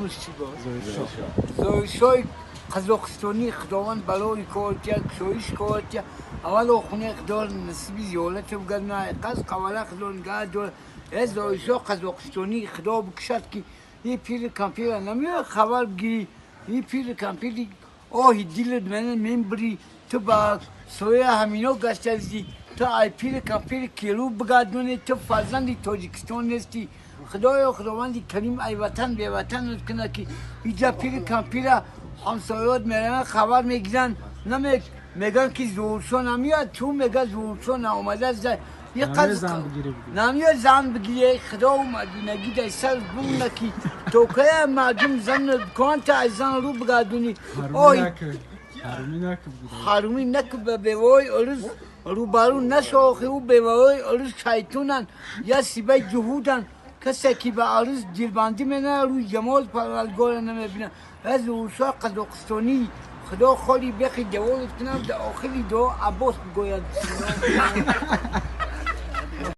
اسمش چی بود؟ زویشای قزاقستانی خداوند برای کارتیا کشویش کارتیا اول خونه خدار نصیبی زیالت بگرد نه قز قواله خدار نگه دار از زویشای قزاقستانی خدا بکشد که یه پیر کمپیر نمیاد خبر بگیری یه پیر کمپیری آهی دیلت من بری تو با سویا همینا گشت ازی تو ای پیر کمپیر کیلو بگردونی تو فرزندی تاجیکستان نیستی خداوندی کریم ای وطن به وطن کنه که اینجا پیر کمپیره همسایات میرن خبر میگیرن میگن که زورشو نمیاد تو میگه زورشو نامده زد یه قد نمیاد زن بگیره خدا اومدی نگید ای سر بونه که توکه مردم زن کان تا ای زن رو بگردونی حرومی نکه به وای ارز رو بارو نشاخه و به وای ارز شیطونن یا سیبه جهودن کسی که به عرض جیربندی منه روی جمال پرولگار نمیبینه از اوشا قزاقستانی خدا خالی بخی دوالت کنم در آخری دو عباس بگوید